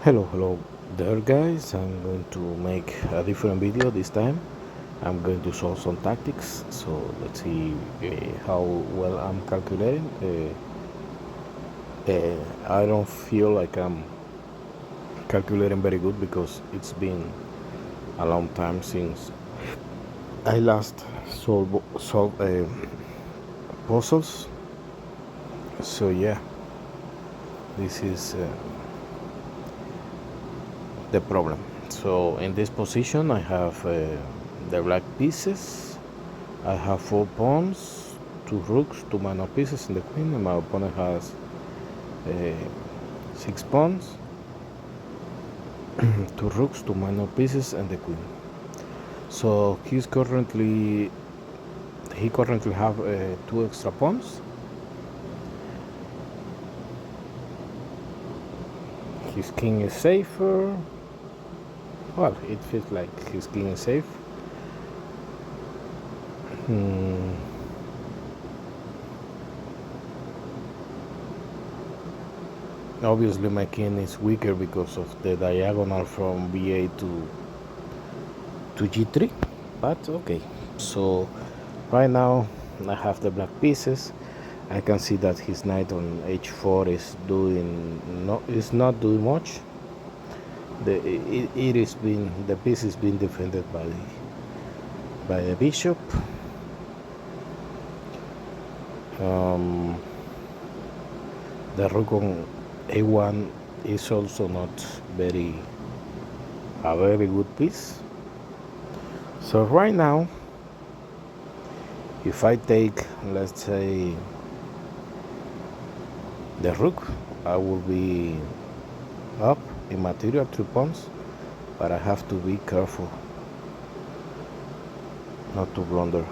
Hello there guys. I'm going to make a different video this time. I'm going to show some tactics, so let's see how well I'm calculating. I don't feel like I'm calculating very good because it's been a long time since I last solved puzzles. So yeah, this is the problem. So in this position I have the black pieces. I have 4 pawns, 2 rooks, 2 minor pieces, and the queen, and my opponent has 6 pawns, 2 rooks, 2 minor pieces, and the queen. So he currently have 2 extra pawns. His king is safer. Well, it feels like his king is safe. Obviously my king is weaker because of the diagonal from b8 to g3, but okay. So right now I have the black pieces. I can see that his knight on h4 is not doing much. The piece is being defended by the bishop. The rook on a1 is also not a very good piece. So right now, if I take, let's say, the rook, I will be up in material 3 pawns, but I have to be careful not to blunder.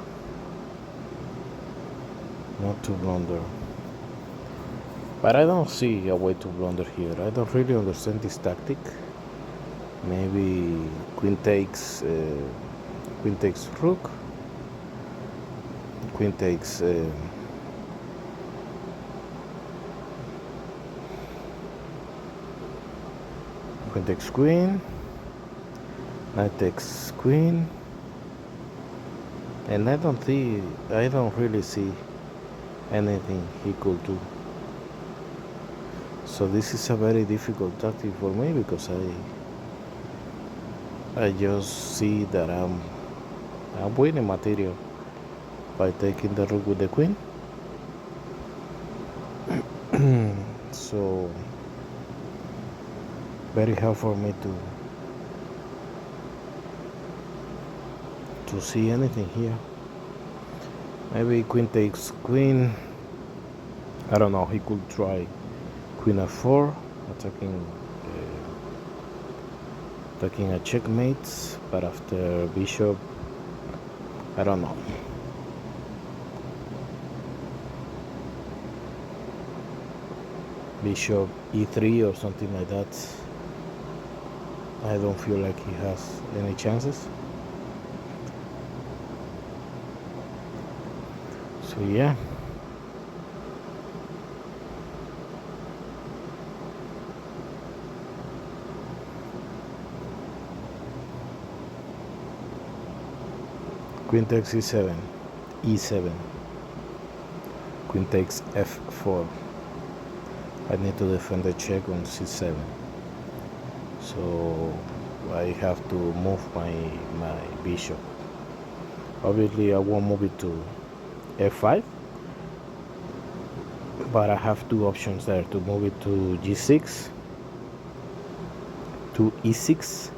But I don't see a way to blunder here. I don't really understand this tactic. Maybe queen takes rook, queen takes queen, knight takes queen, and I don't really see anything he could do. So this is a very difficult tactic for me because I just see that I'm winning material by taking the rook with the queen. So very hard for me to see anything here. Maybe queen takes queen. I don't know. He could try queen f4, attacking a checkmate, but after bishop, I don't know. Bishop e3 or something like that. I don't feel like he has any chances. So yeah. Queen takes e7, queen takes f4. I need to defend the check on c7, so I have to move my bishop. Obviously I won't move it to f5, but I have 2 options there, to move it to g6, to e6,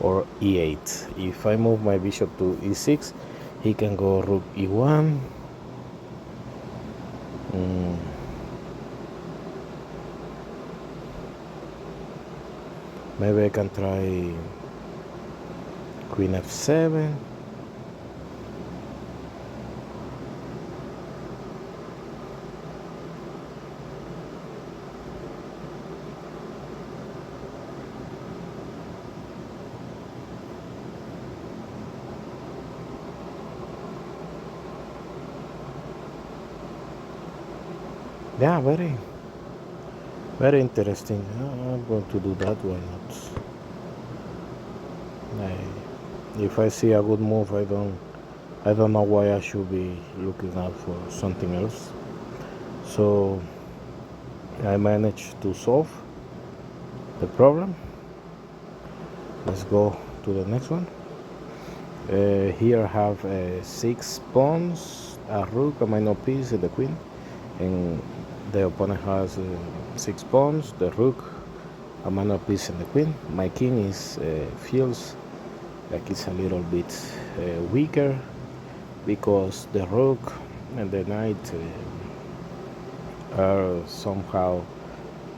or e8. If I move my bishop to e6, he can go rook e1. Maybe I can try queen f7. Yeah, Very interesting. I'm going to do that. Why not? If I see a good move, I don't know why I should be looking out for something else. So I managed to solve the problem. Let's go to the next one. Here I have 6 pawns, a rook, a minor piece, and the queen. And the opponent has 6 pawns, the rook, a minor piece, and the queen. My king is feels like it's a little bit weaker because the rook and the knight are somehow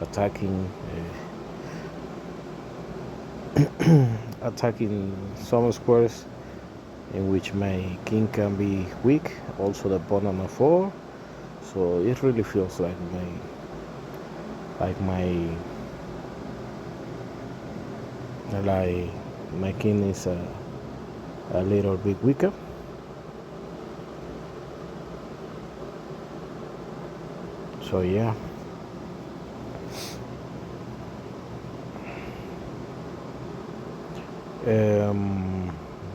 attacking attacking some squares in which my king can be weak. Also the pawn on a 4. So it really feels like my like my king is a little bit weaker. So yeah.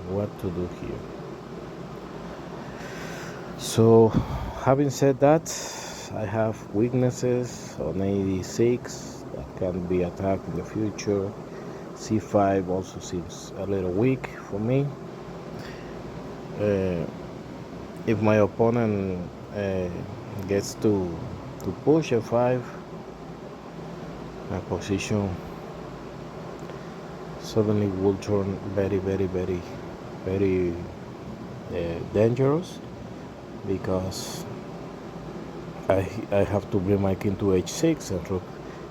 What to do here? So having said that, I have weaknesses on 86 that can be attacked in the future. C5 also seems a little weak for me. If my opponent gets to push a5, my position suddenly will turn very, very, very, very dangerous, because I have to bring my king to h6 and rook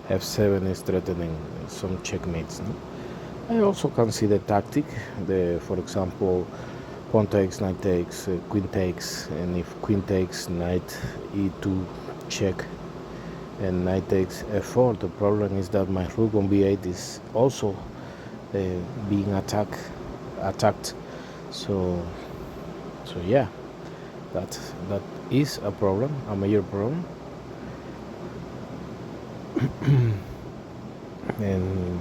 f7 is threatening some checkmates. No? I also can see the tactic. For example, pawn takes, knight takes, queen takes, and if queen takes, knight e2 check, and knight takes f4. The problem is that my rook on b8 is also being attacked. So yeah, that is a problem, a major problem. and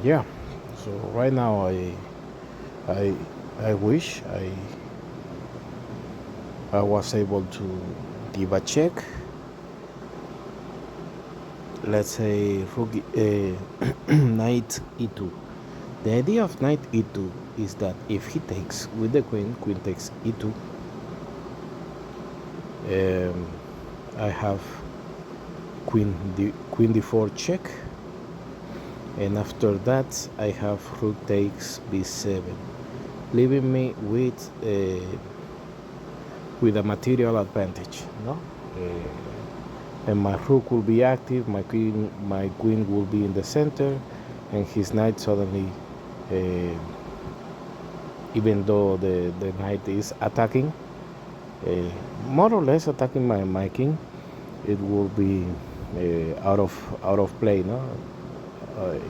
yeah, so right now I wish I was able to give a check. Let's say rook knight e2. The idea of knight e2 is that if he takes with the queen, queen takes e2, I have queen d4 check, and after that I have rook takes b7, leaving me with a material advantage, no? And my rook will be active, my queen will be in the center, and his knight suddenly, even though the knight is attacking, more or less attacking my king, it will be out of play, no?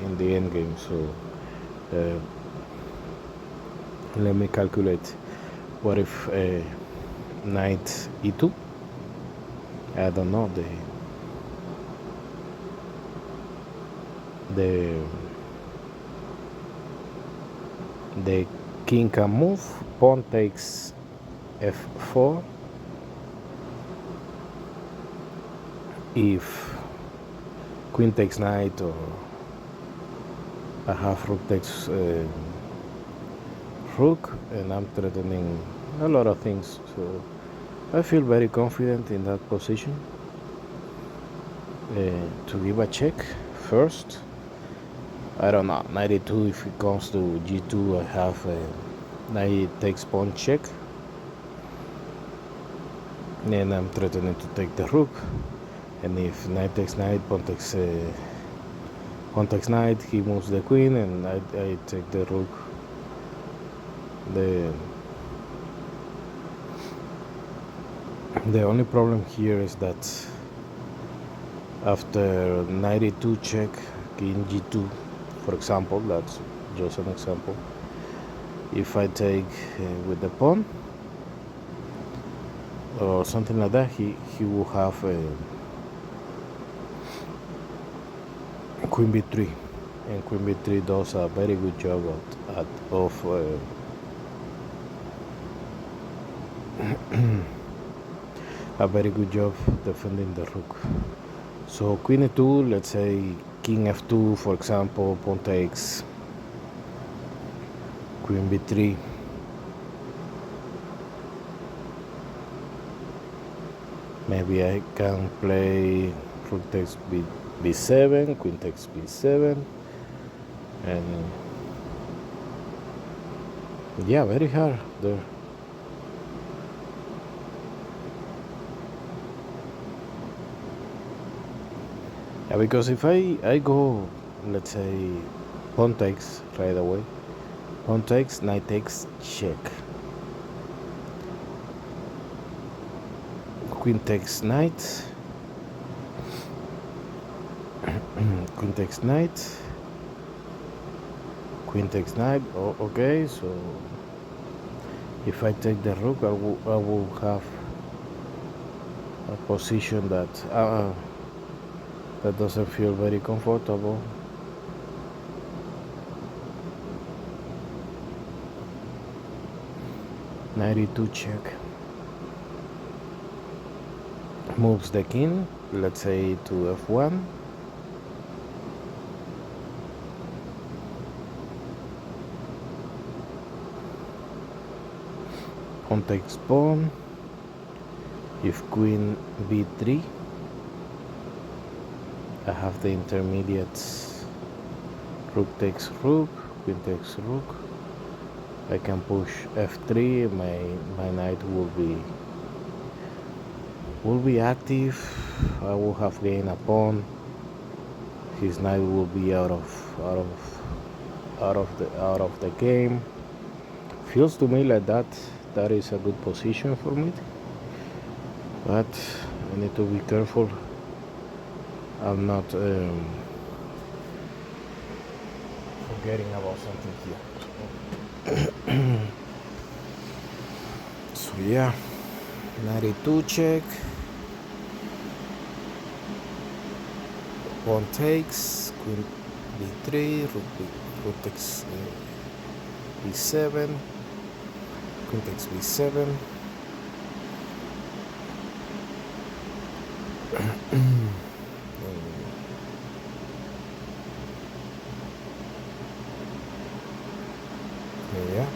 In the end game. So let me calculate. What if knight e2? I don't know, the king can move, pawn takes f4. If queen takes knight, or I have rook takes rook, and I'm threatening a lot of things. So I feel very confident in that position to give a check first. I don't know, knight e2. If it comes to g2, I have knight takes pawn check, and I'm threatening to take the rook. And if knight takes knight, pawn takes knight, he moves the queen, and I take the rook. The only problem here is that after knight e2 check, king g2, for example, that's just an example. If I take with the pawn, or something like that, he will have queen b3, and queen b3 does a very good job of a very good job defending the rook. So queen e2, let's say king f2, for example, pawn takes, queen b3, maybe I can play rook takes b7, queen takes b7, and yeah, very hard there. Yeah, because if I go, let's say, pawn takes right away, pawn takes, knight takes, check, queen takes knight, queen takes knight, queen takes knight. Oh, okay, so if I take the rook, I will have a position that doesn't feel very comfortable. Knight e2 check. Moves the king, let's say to f1. Pawn takes pawn. If queen b3, I have the intermediates. Rook takes rook, queen takes rook. I can push f3. My knight will be active. I will have gained a pawn. His knight will be out of the game. Feels to me like that is a good position for me, but I need to be careful. I'm not forgetting about something here. So yeah, knight e2 check, pawn takes, queen b3, rook takes b7, queen takes b7. Yeah.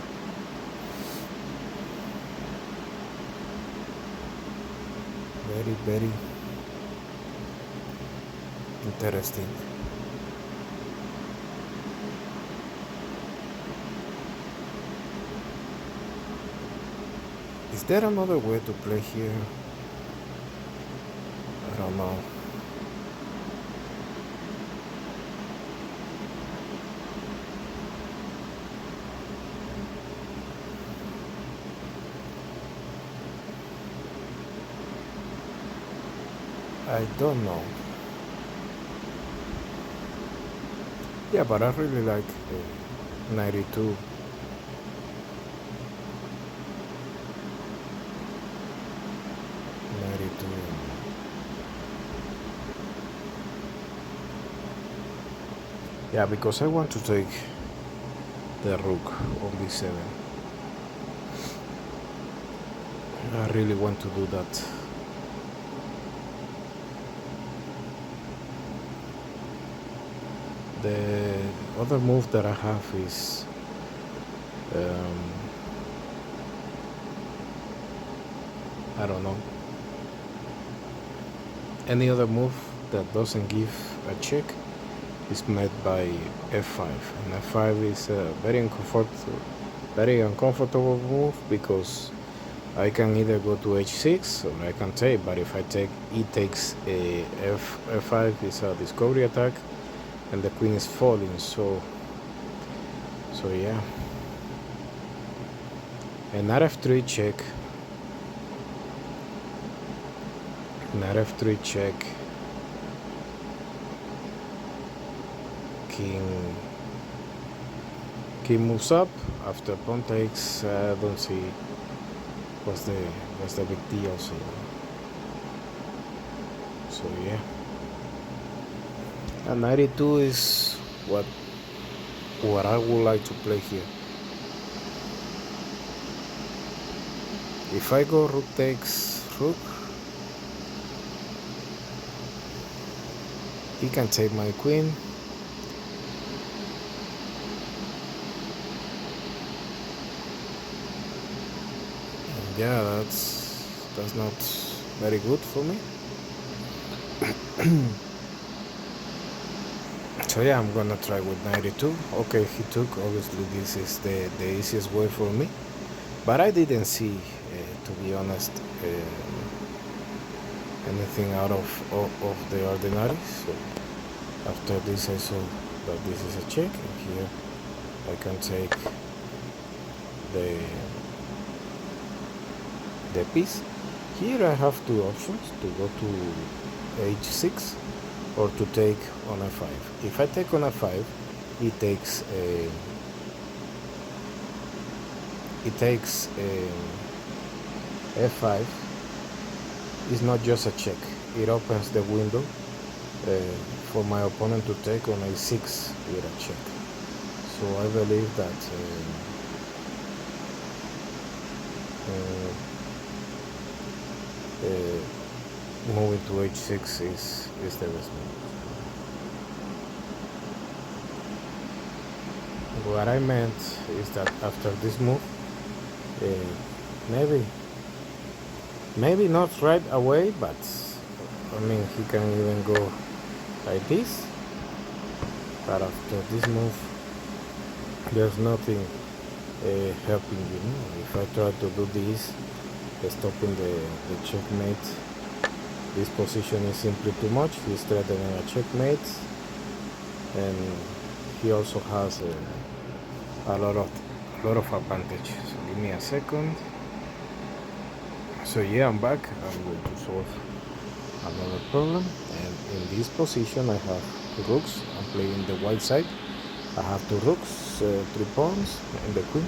Very, very interesting. Is there another way to play here? I don't know. I don't know. Yeah, but I really like 92. Yeah, because I want to take the rook on b7. I really want to do that. The other move that I have is I don't know, any other move that doesn't give a check is met by f5, and f5 is a very uncomfortable move because I can either go to h6 or I can take, but if I take e takes f5 is a discovery attack and the queen is falling, so yeah. And knight f3 check, knight f3 check, king moves up after pawn takes. I don't see what's the big deal. So yeah. And 92 is what I would like to play here. If I go rook takes rook, he can take my queen. And yeah, that's not very good for me. So yeah, I'm gonna try with 92. Okay, he took. Obviously, this is the easiest way for me. But I didn't see, to be honest, anything out of the ordinary. So after this, I saw that this is a check, and here I can take the piece. Here I have two options: to go to h6 or to take on f5. If I take on f5, it takes f5 is not just a check. It opens the window for my opponent to take on a6 with a check. So I believe that moving to h6 is the best move. What I meant is that after this move, maybe not right away, but I mean he can even go like this. But after this move, there's nothing helping you. If I try to do this, stopping the checkmate, this position is simply too much. He's threatening a checkmate, and he also has a lot of advantage. So give me a second. So yeah, I'm back. I'm going to solve another problem, and in this position I have two rooks. I'm playing the white side. I have two rooks, 3 pawns, and the queen.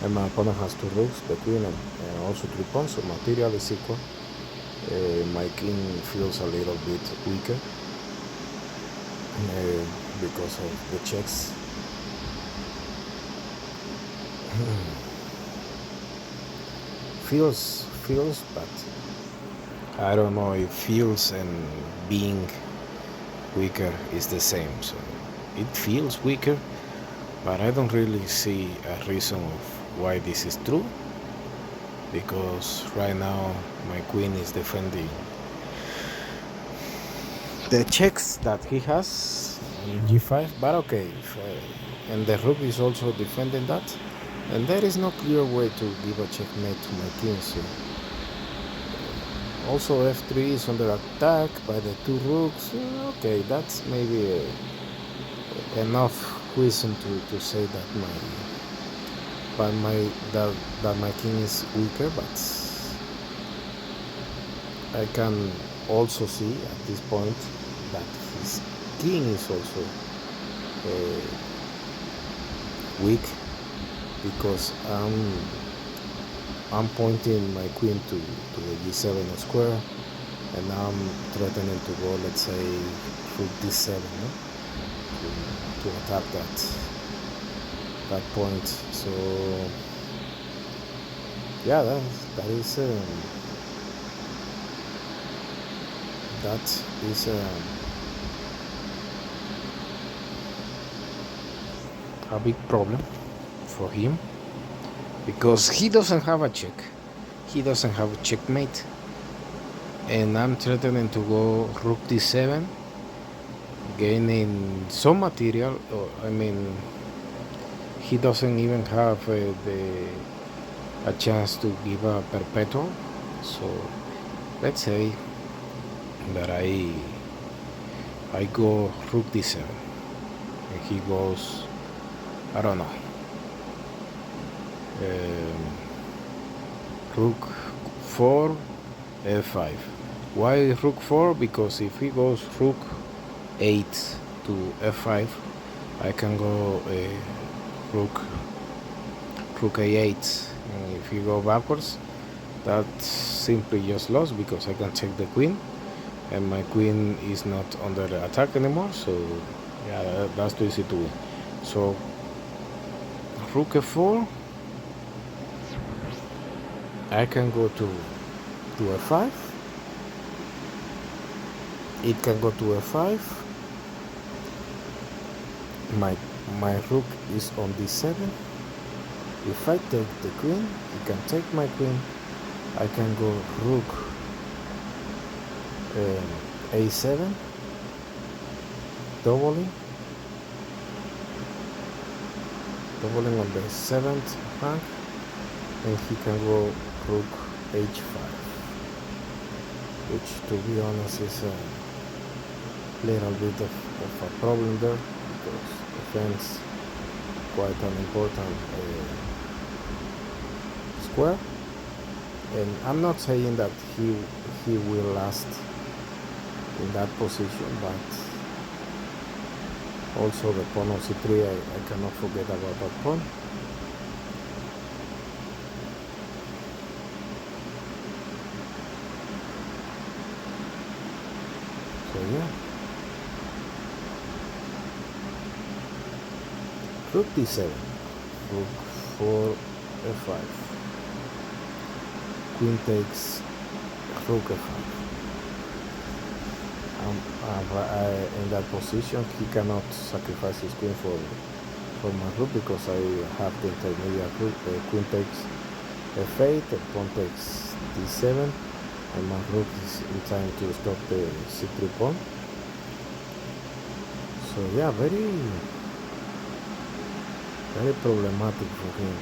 And my opponent has two rooks, the queen, and also 3 pawns. So material is equal. My king feels a little bit weaker because of the checks. feels, but I don't know if feels and being weaker is the same. So it feels weaker, but I don't really see a reason of why this is true, because right now my queen is defending the checks that he has on g5, but okay, and the rook is also defending that, and there is no clear way to give a checkmate to my king. So also f3 is under attack by the 2 rooks. Okay, that's maybe enough reason to say that my king is weaker, but I can also see at this point that his king is also weak, because I'm pointing my queen to the g7 square, and I'm threatening to go, let's say, rook d7, no? to attack that point. So yeah, that is a big problem for him, because he doesn't have a check, he doesn't have a checkmate, and I'm threatening to go rook d7, gaining some material. I mean, he doesn't even have a chance to give a perpetual. So let's say that I go rook d7, and he goes, I don't know, rook 4 f5. Why rook 4? Because if he goes rook 8 to f5, I can go rook a8, and if you go backwards, That's simply just lost because I can take the queen, and my queen is not under attack anymore. So yeah, that's too easy to win. So rook f4. I can go to f5. It can go to f5. My rook is on d7. If I take the queen, he can take my queen. I can go rook a7, doubling on the 7th rank, and he can go rook h5, which, to be honest, is a little bit of a problem there, because defense quite an important square. And I'm not saying that he will last in that position, but also the pawn on c3, I cannot forget about that pawn. So yeah, rook d7, rook 4 f5, queen takes rook f5. In that position, he cannot sacrifice his queen for my rook, because I have the intermediate rook. The queen takes f8, the pawn takes d7, and my rook is in time to stop the c3 pawn. So yeah, very problematic for him.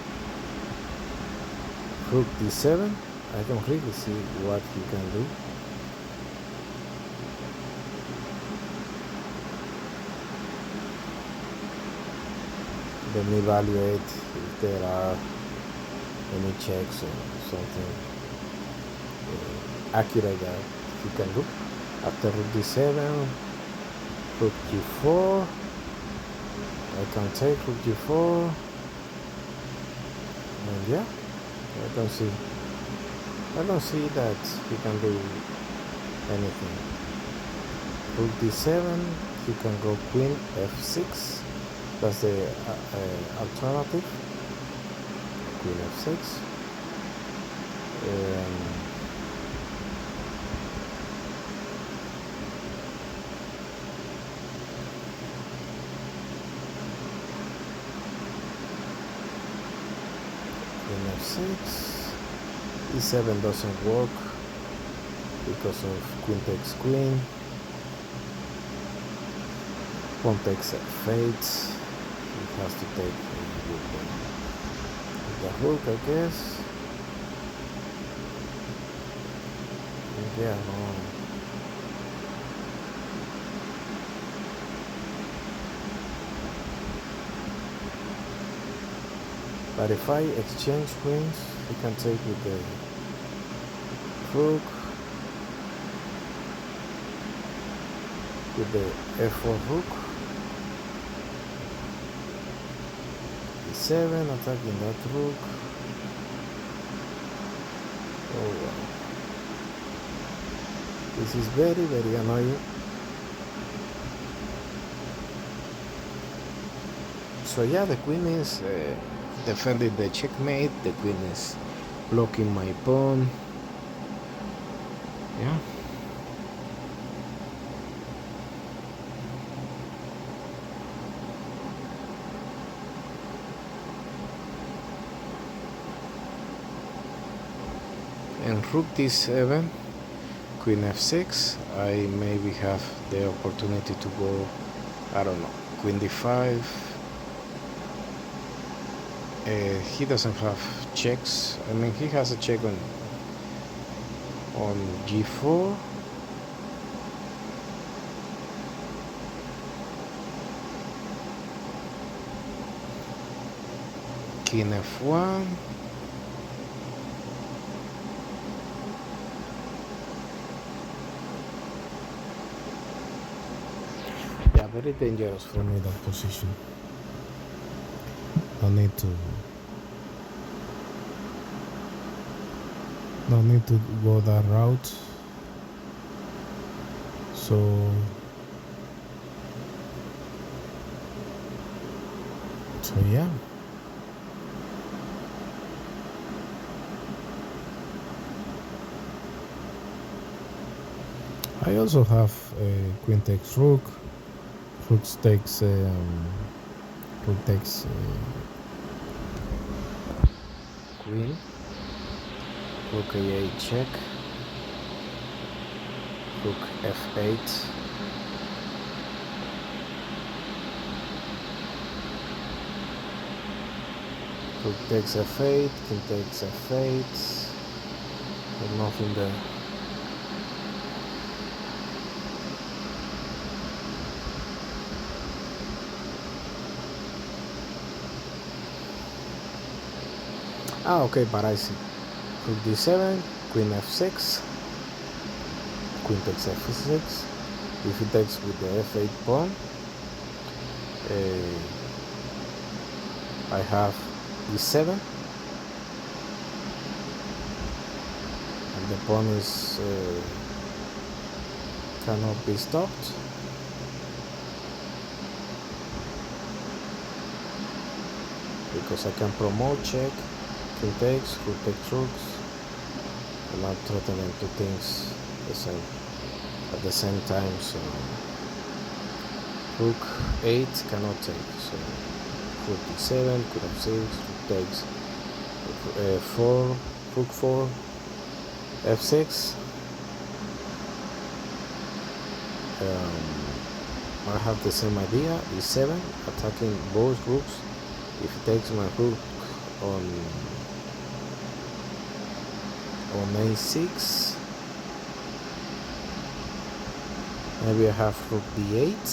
Rook d7, I don't really see what he can do. Let me evaluate if there are any checks or something accurate that he can do. After rook d7, rook g4, I can take rook g4, and yeah, I don't see that he can do anything. Rook d7, he can go queen f6. That's the alternative. Queen f6. Queen f6. e7 doesn't work because of queen takes queen. Pawn takes f8. He has to take the rook, I guess. Yeah, no. But if I exchange queens, he can take with the rook, with the f4 rook, e7, attacking that rook. Oh wow. This is very annoying. So yeah, the queen is defending the checkmate. The queen is blocking my pawn. Yeah. And rook d7, queen f6, I maybe have the opportunity to go, I don't know, queen d5. He doesn't have checks. I mean, he has a check on g4. King f1. Yeah, very dangerous for me, that position. I need to No need to go that route. So yeah. I also have a queen takes rook, rook takes queen, rook a8 check, rook f8, rook takes f8, king takes f8, but nothing there. Ah, okay, but I see. Rook d7, queen f6, queen takes f6. If he takes with the f8 pawn, I have e7, and the pawn is cannot be stopped. Because I can promote check, king takes, rook takes rooks, and I'm threatening two things at the same time, so rook 8 cannot take, so rook d7, queen f6, rook takes, 4, rook 4, f6. I have the same idea, e7, attacking both rooks. If he takes my rook on a6, maybe I have rook d8,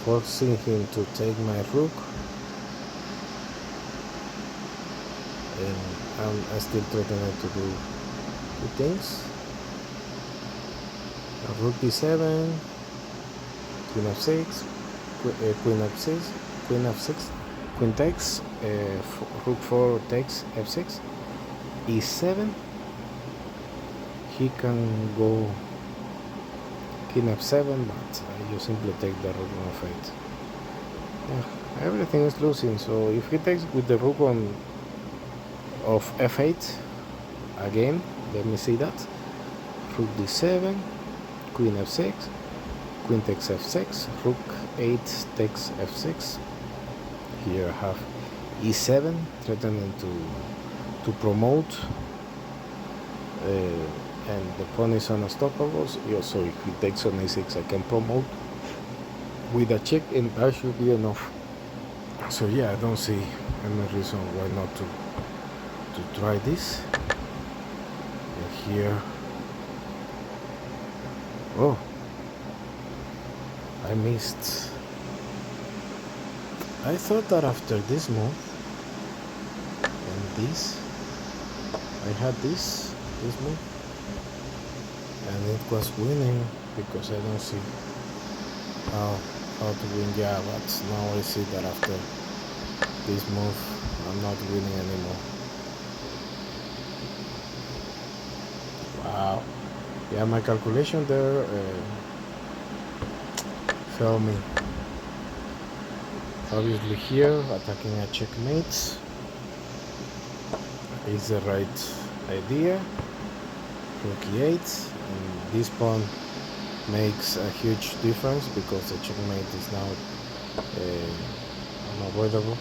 forcing him to take my rook, and I'm still threatening to do two things. Rook d7, queen f6, queen f6, queen f6, queen takes, rook 4 takes f6, e7. He can go king f7, but you simply take the rook on f8. Yeah, everything is losing. So if he takes with the rook on of f8 again, let me see that. Rook d7, queen f6, queen takes f6, rook 8 takes f6. Here I have e7, threatening to promote, and the pawn is unstoppable. So if he takes on a6, I can promote with a check, and that should be enough. So yeah, I don't see any reason why not to try this. And here, oh, I missed. I thought that after this move and this, I had this move, and it was winning, because I don't see how to win. Yeah, but now I see that after this move, I'm not winning anymore. Wow. Yeah, my calculation there failed me. Obviously here, attacking a checkmate is the right idea. Rook e8, and this pawn makes a huge difference, because the checkmate is now unavoidable.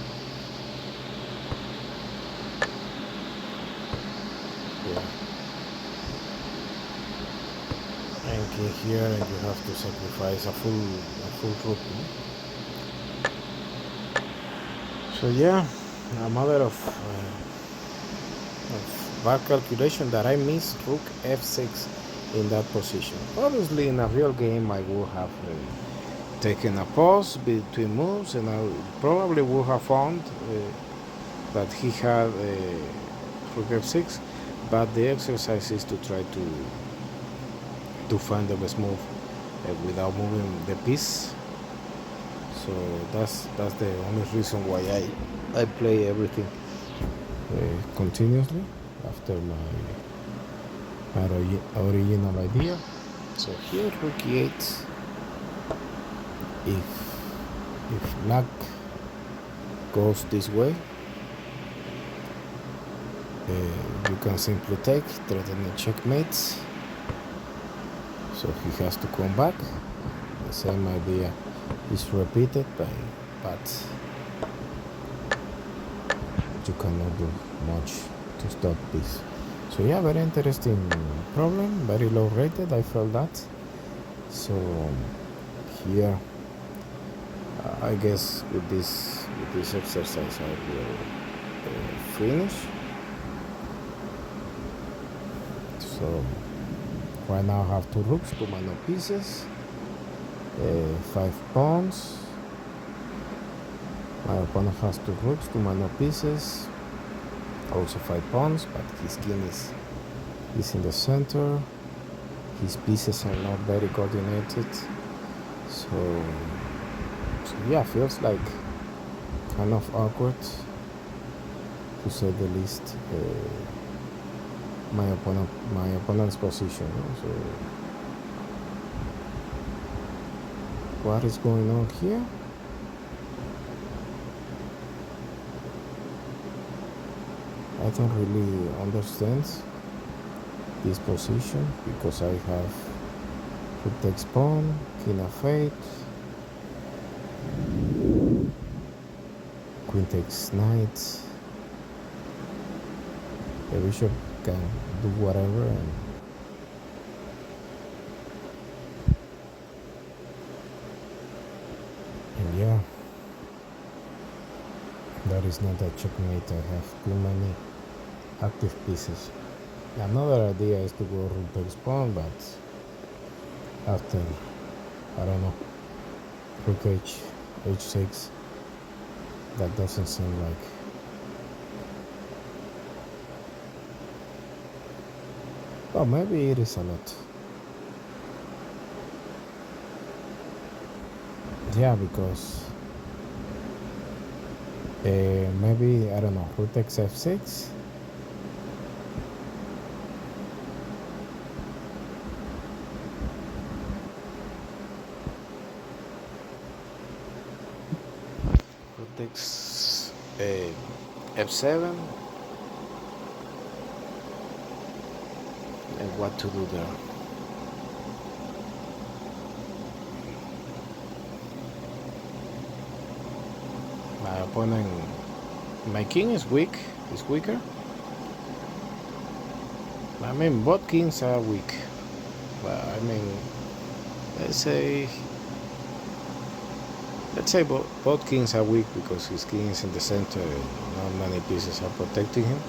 Yeah. And king here, and you have to sacrifice a full rook. So yeah, a matter of bad calculation that I missed rook f6 in that position. Obviously, in a real game, I would have taken a pause between moves, and I probably would have found that he had rook f6, but the exercise is to try to find the best move without moving the piece. So that's the only reason why I play everything continuously after my original idea. So here rook e8. If black goes this way, you can simply take, threatening checkmates. So he has to come back. The same idea is repeated, but you cannot do much to stop this. So yeah, very interesting problem, very low rated, I felt that. So here, I guess with this exercise I will finish. So right now I have 2 rooks, 2 minor pieces, 5 pawns. My opponent has 2 rooks, 2 minor pieces, also 5 pawns, but his king is in the center. His pieces are not very coordinated. So yeah, feels like kind of awkward, to say the least. My opponent's position. So what is going on here? I don't really understand this position, because I have rook takes pawn, king f8, queen takes knight. The bishop can do whatever, and yeah, that is not a checkmate. I have too many active pieces. Another idea is to go rook takes pawn, but after, I don't know, rook h6, that doesn't seem like. Oh, maybe it is a lot. Yeah, because maybe, I don't know, rook takes f6. Rook takes f7. And what to do there? My opponent, my king is weak, is weaker. I mean, both kings are weak. But I mean, let's say both kings are weak, because his king is in the center and not many pieces are protecting him.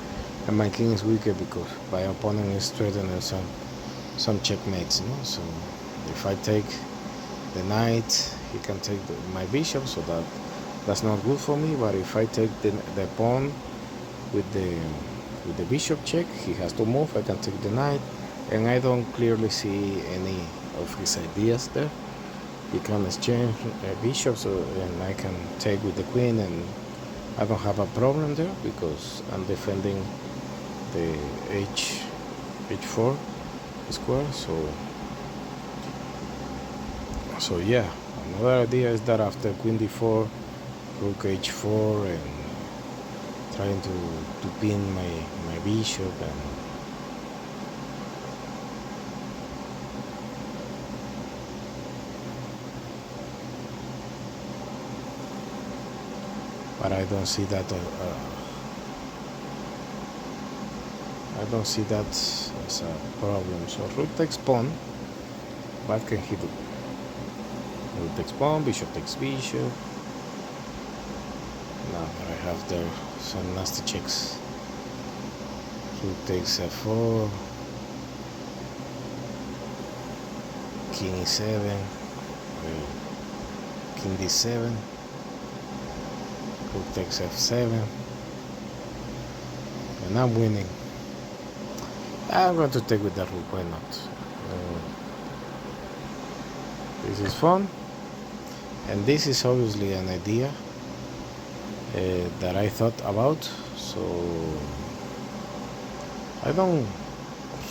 And my king is weaker because my opponent is threatening some checkmates, you know. So if I take the knight, he can take my bishop, so that's not good for me. But if I take the pawn with the bishop check, he has to move. I can take the knight, and I don't clearly see any of his ideas there. He can exchange bishops, and I can take with the queen, and I don't have a problem there, because I'm defending the h4 square. So yeah, another idea is that after queen d4, rook h4, and trying to pin my bishop, but I don't see that I don't see that as a problem. So rook takes pawn. What can he do? Rook takes pawn, bishop takes bishop. Now I have there some nasty checks. Rook takes f4, king e7, king d7, rook takes f7, and I'm winning. I'm going to take with the rook, why not? This is fun, and this is obviously an idea. that I thought about. So I don't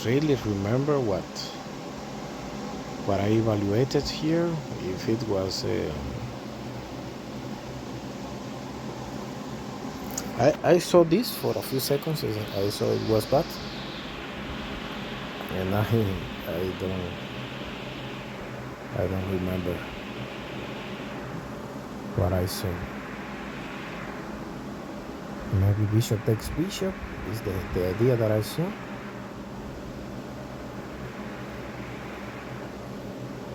really remember what I evaluated here. If it was I saw this for a few seconds and I saw it was bad, and I don't remember what I saw. Maybe bishop takes bishop is the idea that I saw.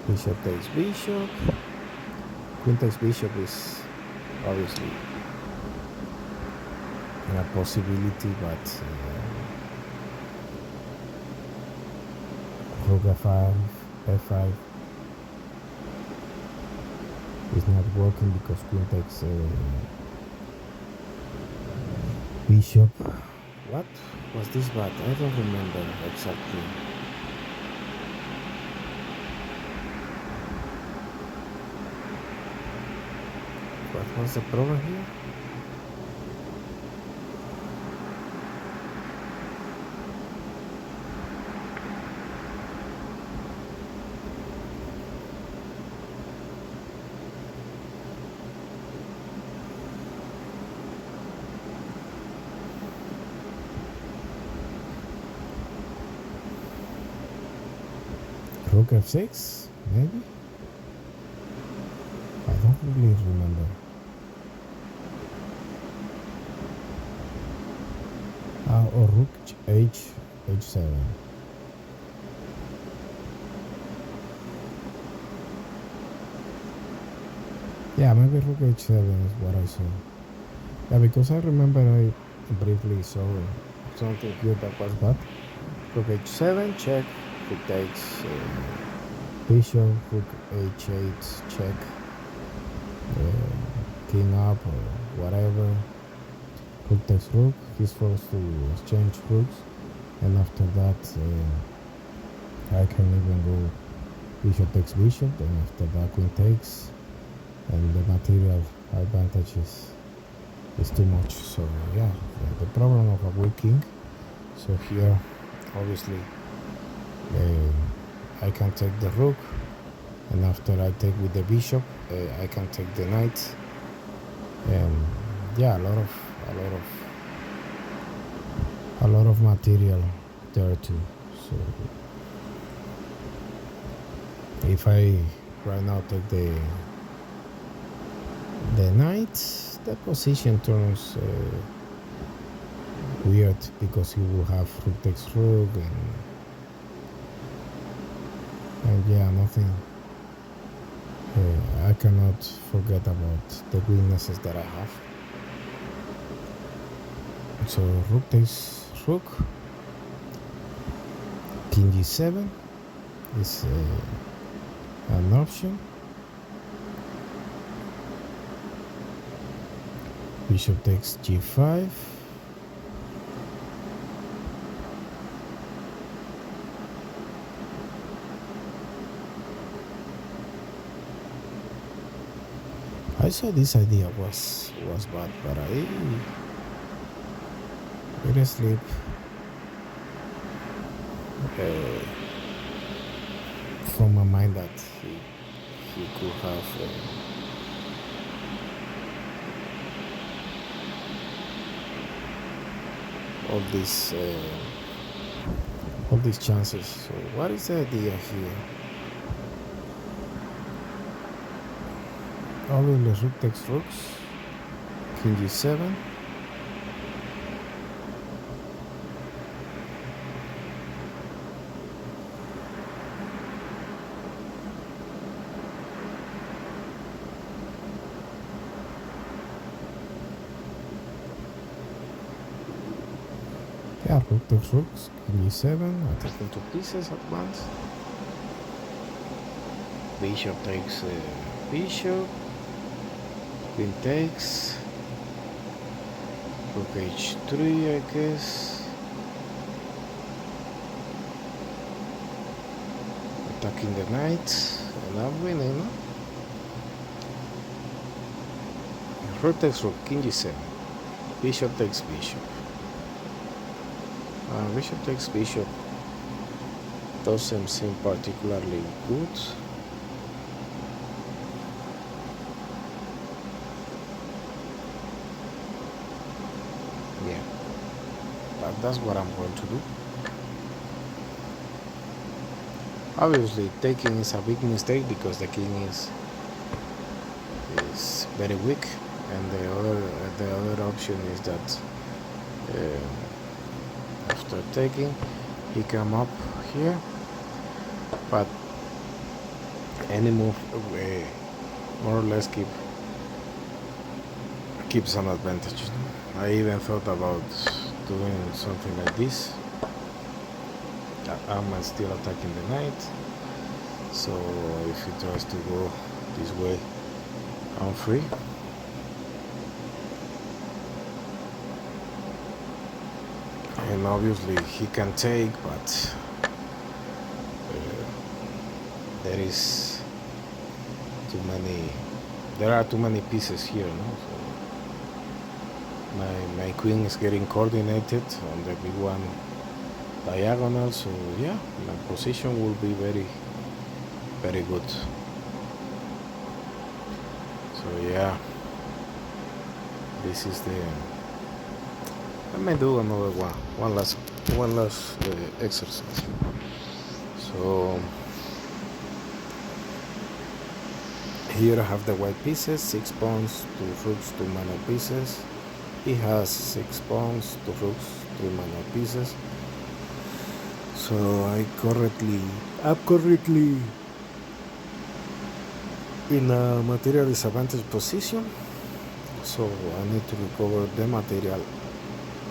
Bishop takes bishop. Queen takes bishop is obviously a possibility, but rook f5, f5 is not working because queen takes bishop. What was this bad? I don't remember exactly. What was the problem here? Rook f6, maybe? I don't really remember. Or rook h7. Yeah, maybe rook h7 is what I saw. Yeah, because I remember I briefly saw something here that was bad. Rook h7, check. Rook takes bishop, rook h8, check. King up or whatever. Rook takes rook. He's forced to exchange rooks, and after that I can even go bishop takes bishop, and after that queen takes, and the material advantage is too much. So yeah, the problem of a weak king. So here obviously I can take the rook, and after I take with the bishop I can take the knight, and yeah, a lot of material there too. So if I right now take the knight, the position turns weird because you will have rook takes rook, and yeah, nothing. I cannot forget about the weaknesses that I have. So rook takes rook, king g7 is an option. Bishop takes g5. I saw this idea was bad, but I didn't sleep. From my mind that he could have all these chances. So what is the idea here? Obviously rook takes rooks, king g7. Yeah, rook takes rooks, king g7, attacking two pieces at once. Bishop takes bishop, queen takes, rook h3, I guess. Attacking the knight, and I'm winning. rook takes rook, king g7, bishop takes bishop. Bishop takes bishop doesn't seem particularly good. Yeah, but that's what I'm going to do. Obviously, taking is a big mistake because the king is very weak, and the other option is that after taking, he come up here, but any move more or less keeps an advantage. I even thought about doing something like this. I'm still attacking the knight, so if he tries to go this way, I'm free. And obviously he can take, but there are too many pieces here, no? So my queen is getting coordinated on the b1 diagonal, so yeah, my position will be very, very good. So yeah, this is the. Let me do another one last exercise. So here I have the white pieces, 6 pawns, 2 rooks, 2 minor pieces. He has 6 pawns, 2 rooks, 3 minor pieces. So I'm currently in a material disadvantage position. So I need to recover the material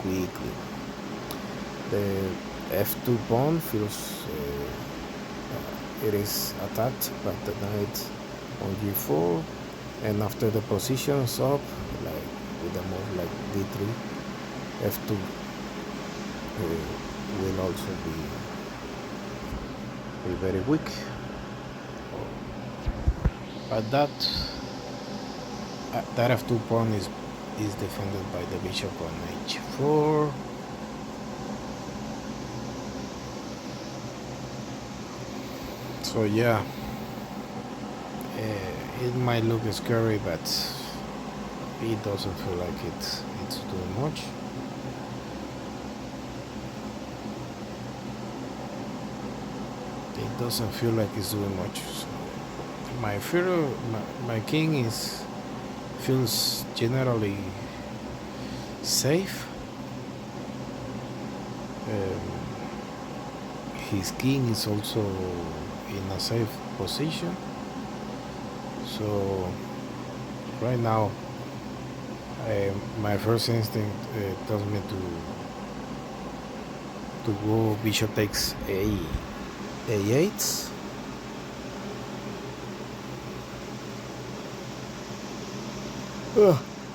quickly. The f2 pawn feels it is attacked by the knight on g4, and after the positions up, like with a move like d3, f2 will also be very weak. But that f2 pawn is defended by the bishop on h4. So yeah, it might look scary, but it doesn't feel like it's doing much. It doesn't feel like it's doing much. So my king feels generally safe. His king is also in a safe position. So right now, my first instinct tells me to go bishop takes a8.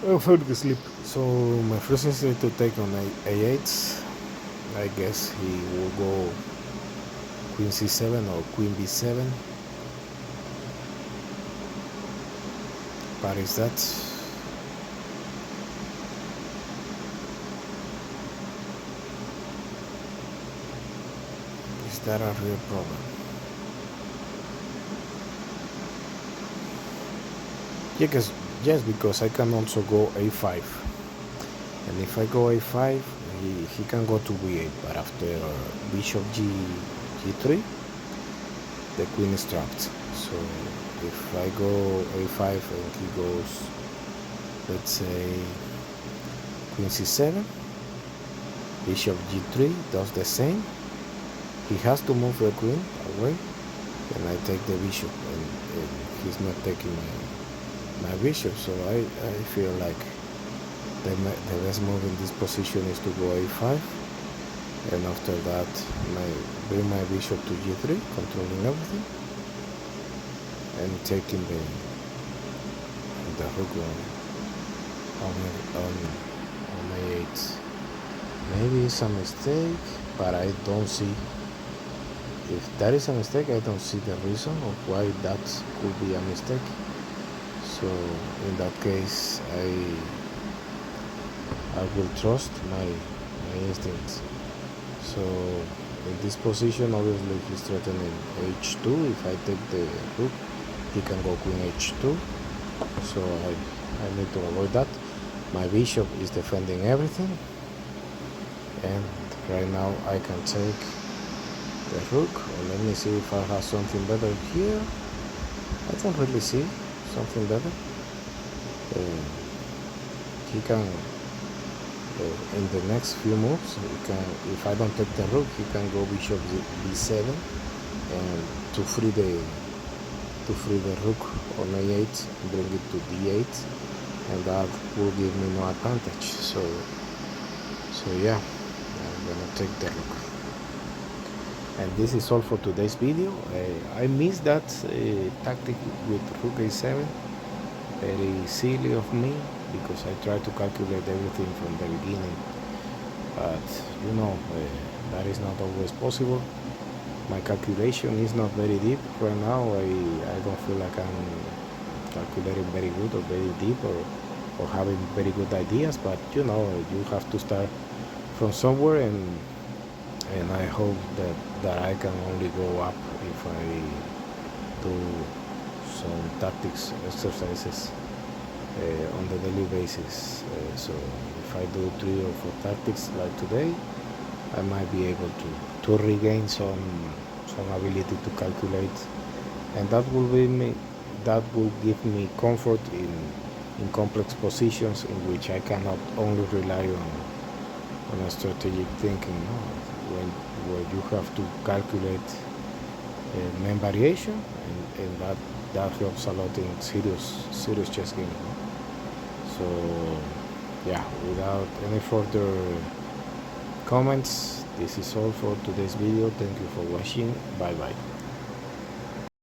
I'm falling asleep. So my first instinct to take on a8. I guess he will go queen c7 or queen b7. But is that a real problem? Yes, because I can also go a5, and if I go a5, he can go to b8, but after bishop g3, the queen is trapped. So if I go a5 and he goes, let's say, queen c7, bishop g3 does the same. He has to move the queen away, and I take the bishop, and he's not taking my bishop. So I feel like the best move in this position is to go a5, and after that bring my bishop to g3, controlling everything, and taking the rook on a8. Maybe it's a mistake, but I don't see. If that is a mistake, I don't see the reason of why that could be a mistake. So in that case, I will trust my instincts. So in this position, obviously he's threatening h2. If I take the rook, he can go queen h2. So I need to avoid that. My bishop is defending everything, and right now I can take the rook. Let me see if I have something better here. I don't really see something better. He can, in the next few moves, he can, if I don't take the rook, he can go bishop b7 and to free the rook on a8, bring it to d8, and that will give me no advantage. So yeah, I'm gonna take the rook. And this is all for today's video. I missed that tactic with rook a7. Very silly of me, because I tried to calculate everything from the beginning, but that is not always possible. My calculation is not very deep right now. I don't feel like I'm calculating very good or very deep or having very good ideas, but you have to start from somewhere, and I hope that I can only go up if I do some tactics exercises on the daily basis. So if I do 3 or 4 tactics like today, I might be able to regain some ability to calculate, and that will give me comfort in complex positions in which I cannot only rely on a strategic thinking, where you have to calculate main variation, and that helps a lot in serious chess games. So yeah, without any further comments, this is all for today's video. Thank you for watching. Bye bye.